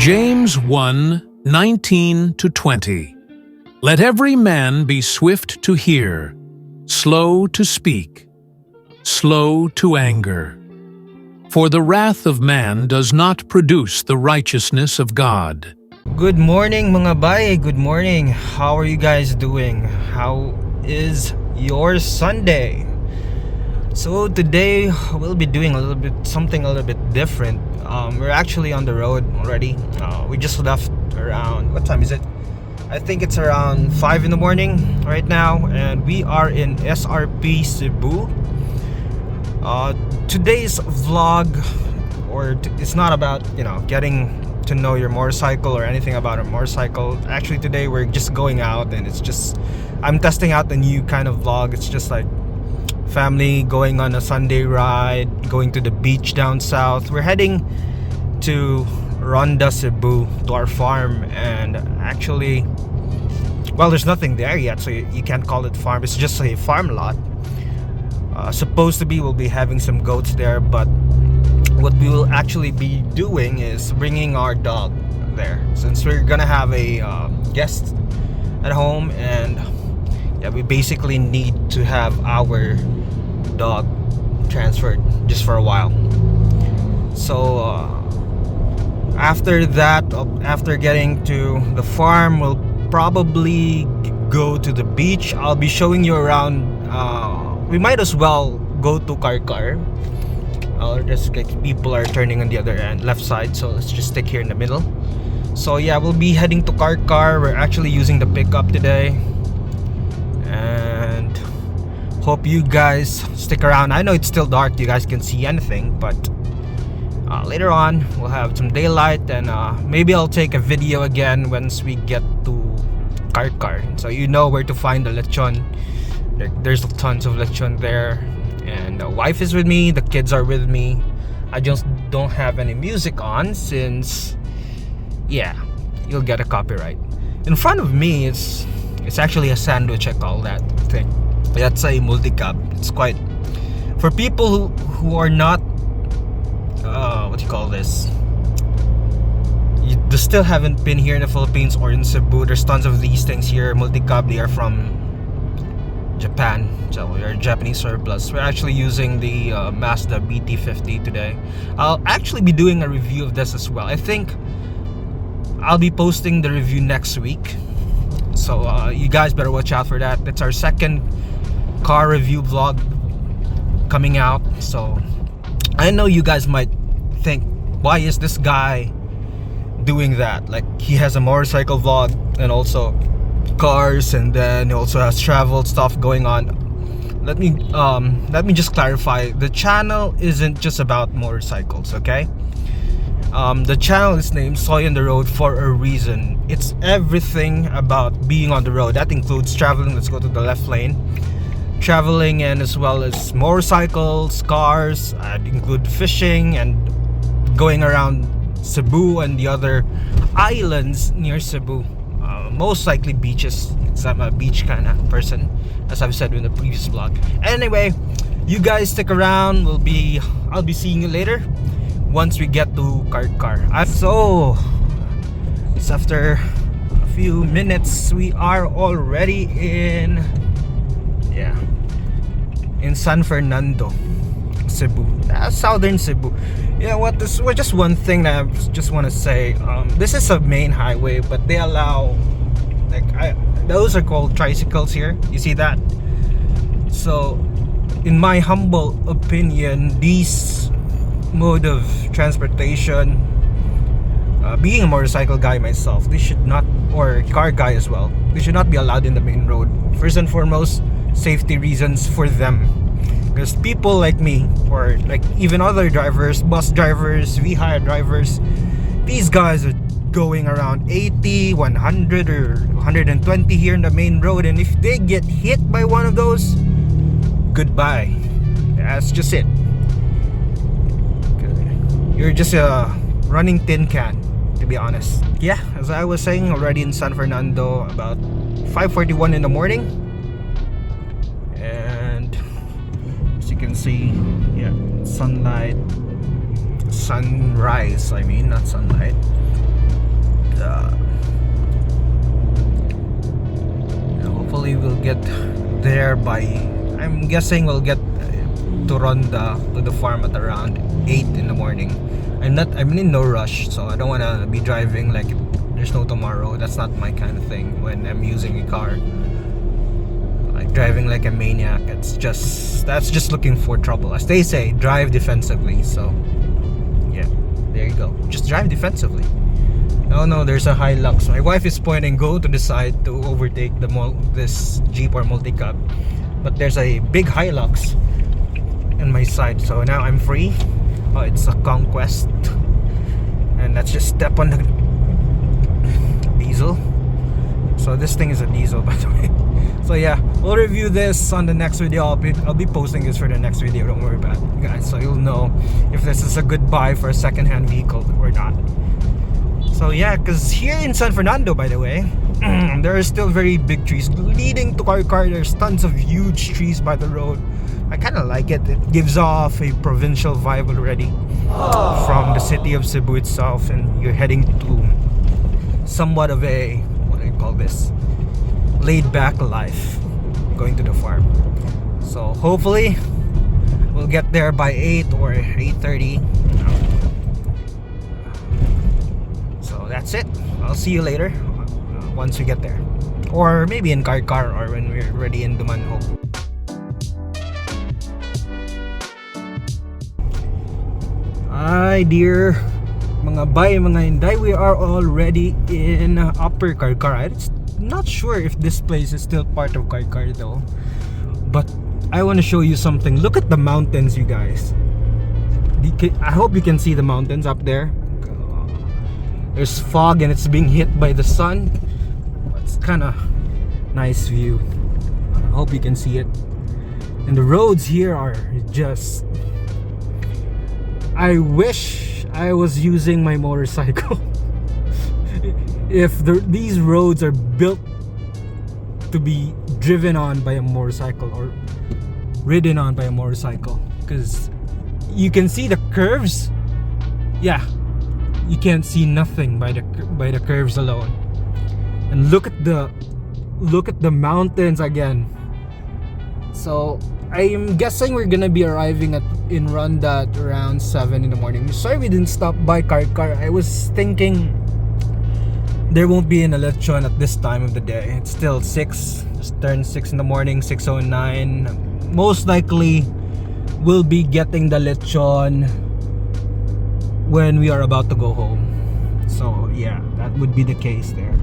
James 1:19-20. Let every man be swift to hear, slow to speak, slow to anger. For the wrath of man does not produce the righteousness of God. Good morning mga bay, good morning. How are you guys doing? How is your Sunday? So today we'll be doing something a little bit different. We're actually on the road already. We just left around, what time is it? I think it's around 5 in the morning right now, and we are in SRP Cebu. Today's vlog, it's not about getting to know your motorcycle or anything about a motorcycle. Actually today we're just going out, and I'm testing out the new kind of vlog. It's just like family going on a Sunday ride, going to the beach down south. We're heading to Ronda, Cebu, to our farm, and actually, well, there's nothing there yet, so you can't call it farm. It's just a farm lot. Supposed to be, we'll be having some goats there, but what we will actually be doing is bringing our dog there, since we're gonna have a guest at home, and yeah, we basically need to have our dog transferred just for a while. So after that, after getting to the farm, we'll probably go to the beach. I'll be showing you around. We might as well go to Karkar. Just like people are turning on the other end, left side, so let's just stick here in the middle. So yeah, we'll be heading to Karkar. We're actually using the pickup today, and hope you guys stick around. I know it's still dark, you guys can see anything, but later on we'll have some daylight, and maybe I'll take a video again once we get to Karkar, so you know where to find the Lechon. There's tons of Lechon there, and the wife is with me, the kids are with me. I just don't have any music on, since yeah, you'll get a copyright. In front of me it's actually a sandwich, I call that thing. That's a multi-cab. It's quite, for people who are not what do you call this, you still haven't been here in the Philippines or in Cebu. There's tons of these things here, multi-cab. They are from Japan, so we are Japanese surplus. We're actually using the Mazda BT50 today. I'll actually be doing a review of this as well. I think I'll be posting the review next week, so you guys better watch out for that. It's our second car review vlog coming out. So I know you guys might think, why is this guy doing that? Like, he has a motorcycle vlog and also cars, and then he also has travel stuff going on. Let me just clarify, the channel isn't just about motorcycles, okay? The channel is named Soy on the Road for a reason. It's everything about being on the road. That includes traveling. Let's go to the left lane. Traveling, and as well as motorcycles, cars. I'd include fishing and going around Cebu and the other islands near Cebu. Most likely beaches, because I'm a beach kind of person, as I've said in the previous vlog. Anyway, you guys stick around. I'll be seeing you later once we get to Karkar. So it's after a few minutes, we are already in San Fernando, Cebu, Southern Cebu. You know what, this was just one thing that I just want to say. This is a main highway, but they allow, those are called tricycles here, you see that? So in my humble opinion, these mode of transportation, being a motorcycle guy myself, they should not, or car guy as well, they should not be allowed in the main road. First and foremost, safety reasons for them, because people like me, or like even other drivers, bus drivers, V-hire drivers, these guys are going around 80, 100 or 120 here in the main road, and if they get hit by one of those, goodbye. That's just it. You're just a running tin can, to be honest. Yeah, as I was saying, already in San Fernando, about 5:41 in the morning, and as you can see, yeah, sunrise, I mean, not sunlight. hopefully we'll get there by, I'm guessing we'll get to Ronda, to the farm, at around 8 in the morning. I'm in no rush, so I don't want to be driving like there's no tomorrow. That's not my kind of thing when I'm using a car. Like driving like a maniac, that's just looking for trouble. As they say, drive defensively. So yeah, there you go. Just drive defensively. Oh no, there's a Hilux. My wife is pointing, go to the side to overtake this Jeep or multi-cab. But there's a big Hilux in my side, so now I'm free. Oh, it's a Conquest. And let's just step on the diesel. So this thing is a diesel, by the way. So yeah, we'll review this on the next video. I'll be posting this for the next video, don't worry about it, guys. So you'll know if this is a good buy for a second-hand vehicle or not. So yeah, because here in San Fernando, by the way, there are still very big trees leading to Car. There's tons of huge trees by the road. I kind of like it. It gives off a provincial vibe already from the city of Cebu itself, and you're heading to somewhat of a, what do you call this, laid-back life, going to the farm. So hopefully we'll get there by 8 or 8:30. So that's it. I'll see you later once we get there, or maybe in Car, or when we're ready in Dumanho. Hi dear mga bay, mga hinday, we are already in Upper Car. I'm not sure if this place is still part of Car though, but I want to show you something. Look at the mountains, you guys. I hope you can see the mountains up there. There's fog and it's being hit by the sun. It's kind of nice view. I hope you can see it. And the roads here are just, I wish I was using my motorcycle. If these roads are built to be driven on by a motorcycle or ridden on by a motorcycle, because you can see the curves. Yeah, you can't see nothing by the curves alone. And look at the mountains again. So I'm guessing we're gonna be arriving in Ronda at around 7 in the morning. Sorry we didn't stop by Car. I was thinking there won't be an Lechon at this time of the day. It's still 6, just turned 6 in the morning, 6:09. Most likely we'll be getting the Lechon when we are about to go home. So yeah, that would be the case there.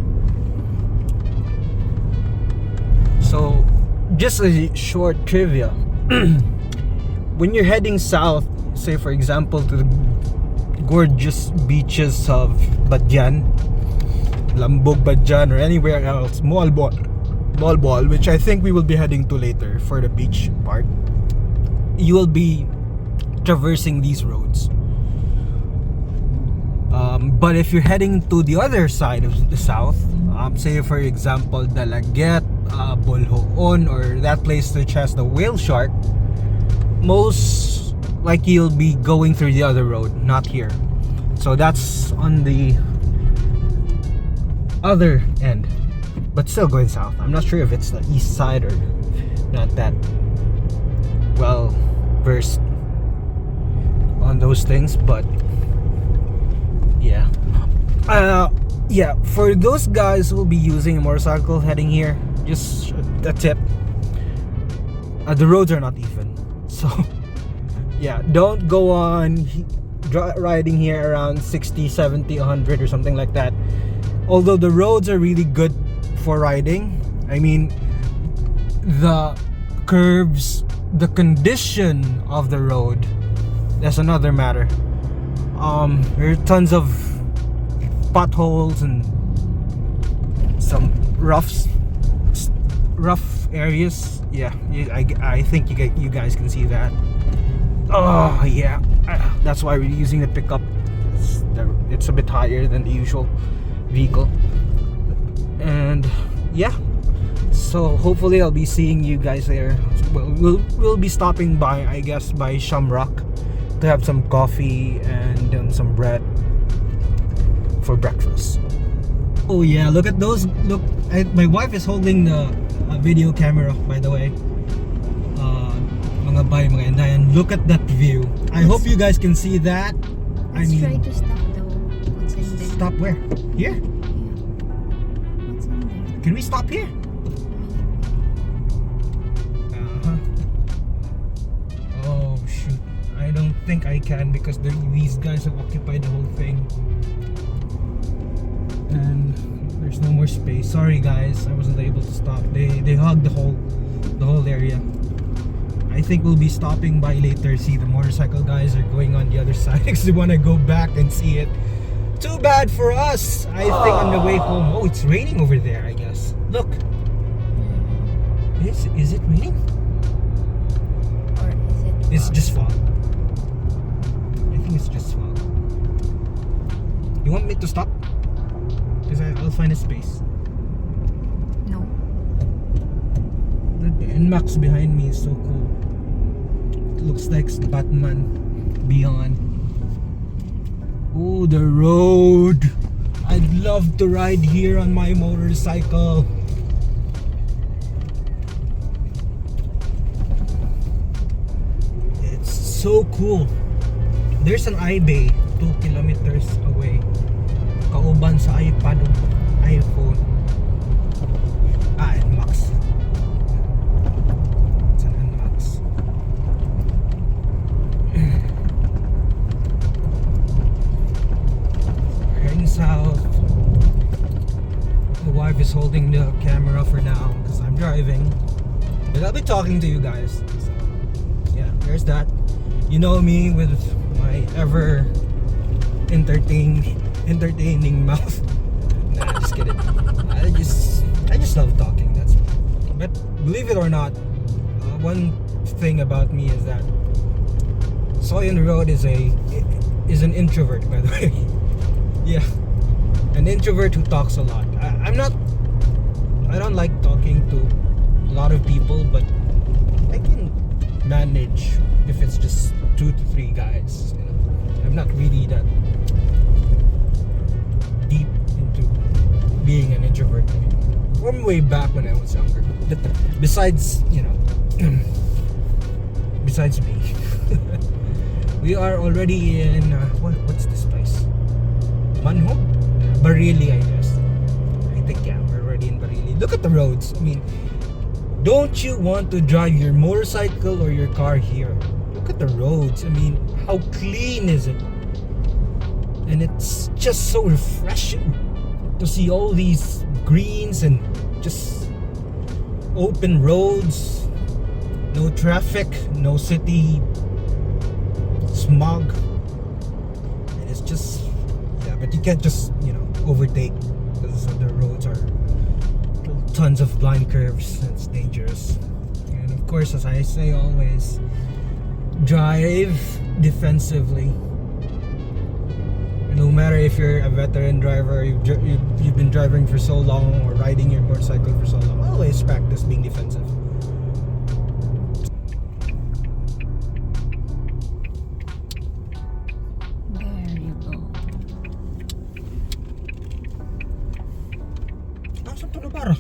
So just a short trivia. When you're heading south, say for example to the gorgeous beaches of Badyan, Lambog, Badyan, or anywhere else, Malbol, which I think we will be heading to later for the beach part, you will be traversing these roads. But if you're heading to the other side of the south, say for example Dalaget, Bolhoon, or that place which has the whale shark, most likely you'll be going through the other road, not here. So that's on the other end, but still going south. I'm not sure if it's the east side or not that well versed on those things, but yeah. Yeah, for those guys who will be using a motorcycle heading here, just a tip, the roads are not even, so yeah, don't go on riding here around 60, 70, 100 or something like that. Although the roads are really good for riding, I mean the curves, the condition of the road, that's another matter. There are tons of potholes and some rough areas. Yeah, I think you guys can see that. Oh yeah, that's why we're using the pickup. It's a bit higher than the usual vehicle. And yeah, so hopefully I'll be seeing you guys there. We'll be stopping by, I guess, by Shamrock to have some coffee and some bread for breakfast. Oh yeah, look at those. Look, my wife is holding the video camera, by the way. Mga bay, mga Indayan, look at that view. I hope you guys can see that. Let's try to stop though. What's in there? Stop where? Here? Yeah. What's in there? Can we stop here? Oh shoot, I don't think I can because these guys have occupied the whole thing. And there's no more space. Sorry guys, I wasn't able to stop. They hugged the whole area. I think we'll be stopping by later. See, the motorcycle guys are going on the other side because they want to go back and see it. Too bad for us. I think on the way home. Oh, it's raining over there, I guess. Look. Is it raining? Or is it? It's just fog. I think it's just fog. You want me to stop? Because I'll find a space. No. The NMAX behind me is so cool. It looks like Batman Beyond. Oh, the road. I'd love to ride here on my motorcycle. It's so cool. There's an iBay 2 kilometers away. Kauban sa iPad o iPhone. NMAX. It's an NMAX. Heading south. The wife is holding the camera for now because I'm driving. But I'll be talking to you guys. So, yeah, there's that. You know me with my ever entertaining mouth. Nah, just kidding. I just love talking. That's it. But believe it or not, one thing about me is that Soy on the road is an introvert, by the way. Yeah, an introvert who talks a lot. I don't like talking to a lot of people, but I can manage if it's just 2 to 3 guys. You know, I'm not really that deep into being an introvert from way back when I was younger. Besides, you know, besides me. We are already in what's this place? Manho? Barili, I guess. I think yeah, we're already in Barili. Look at the roads. I mean, don't you want to drive your motorcycle or your car here? Look at the roads. I mean, how clean is it? And it's just so refreshing to see all these greens and just open roads, no traffic, no city smog. And it's just, yeah, but you can't just, you know, overtake because the roads are tons of blind curves. It's dangerous. And of course, as I say always, drive defensively. No matter if you're a veteran driver, you've been driving for so long or riding your motorcycle for so long, always practice being defensive. There you go. Nasaan to na para?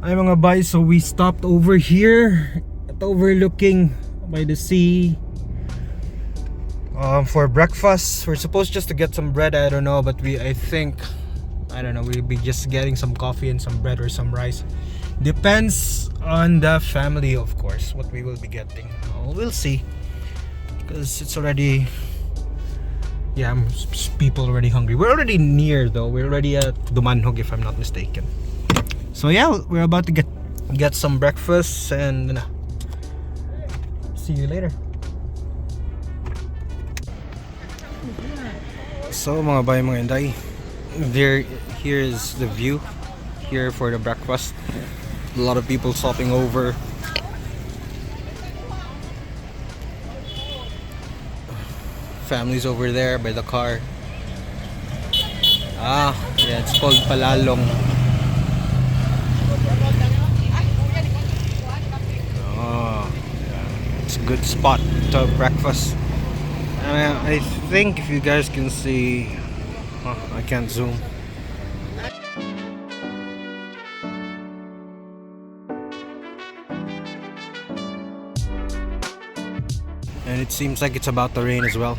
Ay mga boys, so we stopped over here at overlooking by the sea. For breakfast, we're supposed just to get some bread. I don't know, but I think we'll be just getting some coffee and some bread or some rice. Depends on the family, of course, what we will be getting. We'll see, because it's already, yeah, people already hungry. We're already near though. We're already at Dumanhog, if I'm not mistaken. So yeah, we're about to get some breakfast and see you later. So mga bay, mga inday, here is the view here for the breakfast. A lot of people stopping over. Families over there by the car. Yeah, it's called Palalong. Yeah. It's a good spot to have breakfast. I think if you guys can see, oh, I can't zoom. And it seems like it's about to rain as well.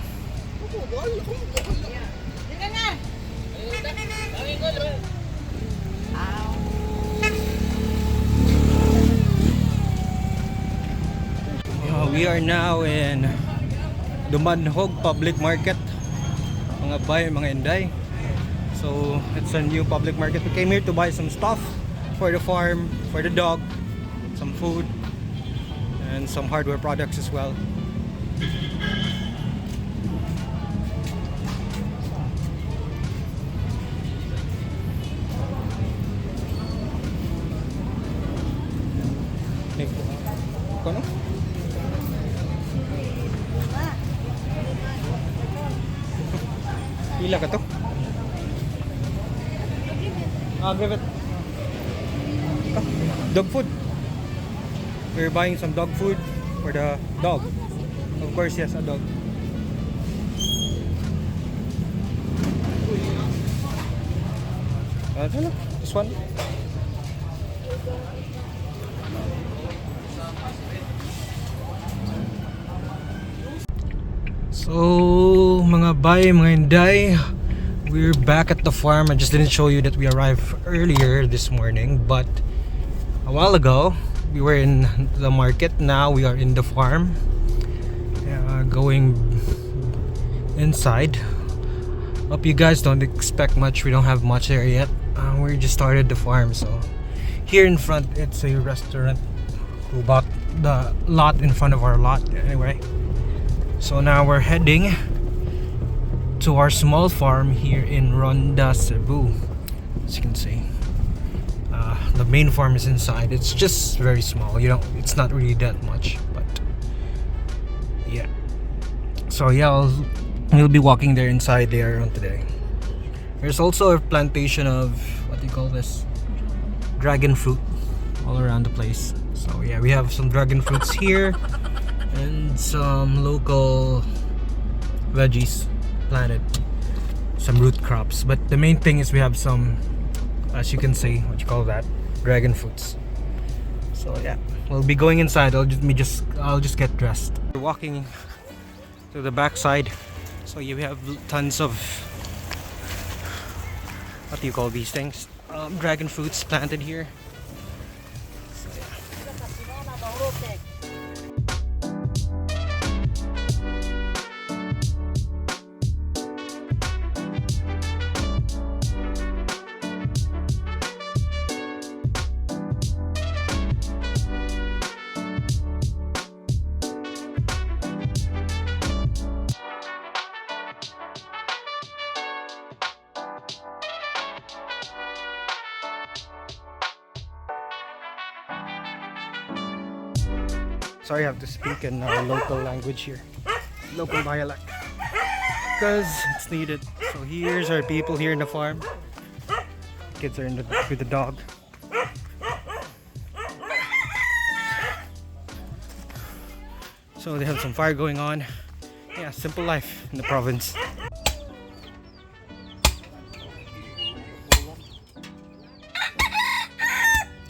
We are now in Dumanhog Public Market, mga bay, mga inday. So it's a new public market. We came here to buy some stuff for the farm, for the dog, some food, and some hardware products as well. Ano? Pila ka to? Brevet. Dog food. We're buying some dog food for the dog. Of course, yes, a dog. This one. So, mga bay, mga inday, we're back at the farm. I just didn't show you that we arrived earlier this morning, but a while ago we were in the market. Now we are in the farm, going inside. Hope you guys don't expect much. We don't have much there yet. We just started the farm, so here in front it's a restaurant who bought the lot in front of our lot. Anyway, so now we're heading to our small farm here in Ronda, Cebu. As you can see, the main farm is inside. It's just very small. It's not really that much, but yeah. So yeah, we'll be walking there inside there on today. There's also a plantation of, what do you call this? Dragon fruit all around the place. So yeah, we have some dragon fruits here and some local veggies planted, some root crops. But the main thing is we have some, as you can see, what you call that? Dragon fruits. So yeah, we'll be going inside. I'll just get dressed. We're walking to the back side. So you have tons of, what do you call these things? Dragon fruits planted here. So, yeah. Sorry, I have to speak in local language here, local dialect, because it's needed. So here's our people here in the farm. Kids are with the dog. So they have some fire going on. Yeah, simple life in the province.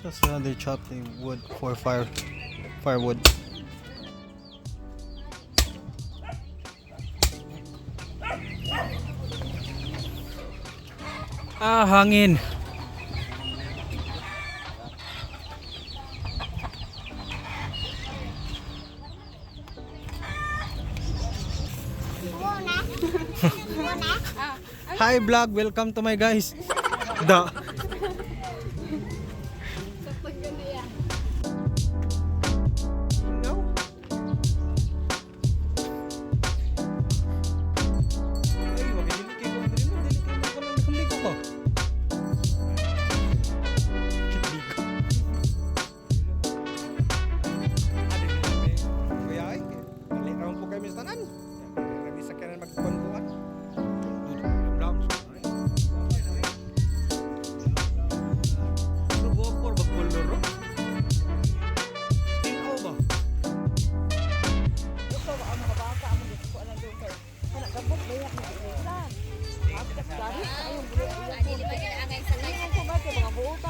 Just they chop the wood for firewood. Hangin. Hi vlog, welcome to my guys.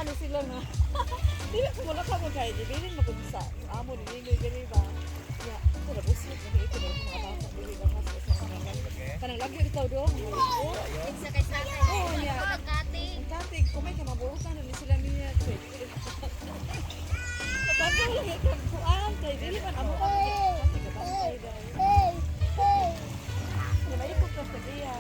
ni sila nga. Dili ko wala ka mo kay dili magumsa. Amo dili dili ba. Ya, ko na busit na ito na mga bata dili ba mas sa kanang. Kanang lagi ikaw do. Isa kay sa akin. Oh, ya. Pagkating. Katig, kumay ka mabuhusan na ni sila niya. Matanda lang ikaw kuan kay dili man amo ka. Kabantay dai. May ikot ka sa iya.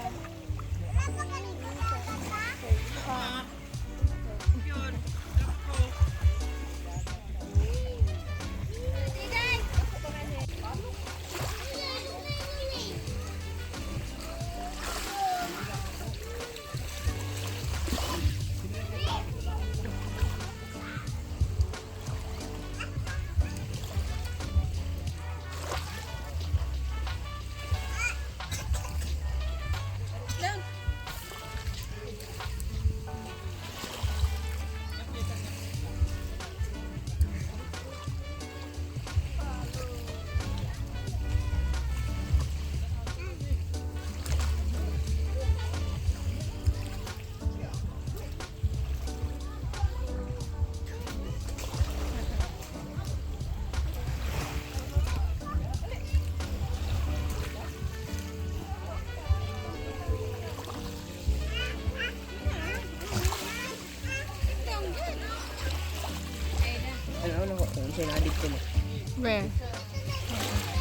Ano ko? Ano siya na-addict ko mo? Where?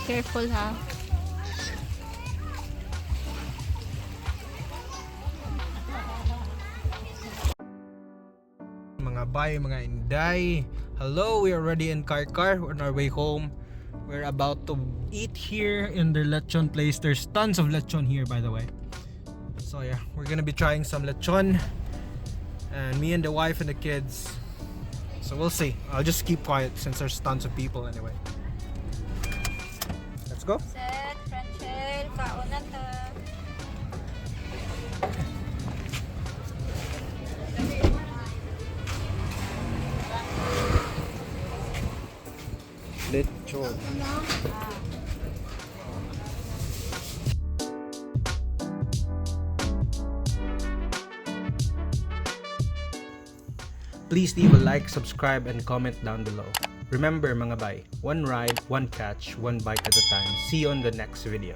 Careful ha. Mga bay, mga inday. Hello, we are already in Car. We're on our way home. We're about to eat here in the lechon place. There's tons of lechon here, by the way. So yeah, we're gonna be trying some lechon. And me and the wife and the kids. So we'll see. I'll just keep quiet since there's tons of people anyway. Let's go. Set, Frenchel, kauna ta. Lechon. Please leave a like, subscribe, and comment down below. Remember mga bay, one ride, one catch, one bite at a time. See you on the next video.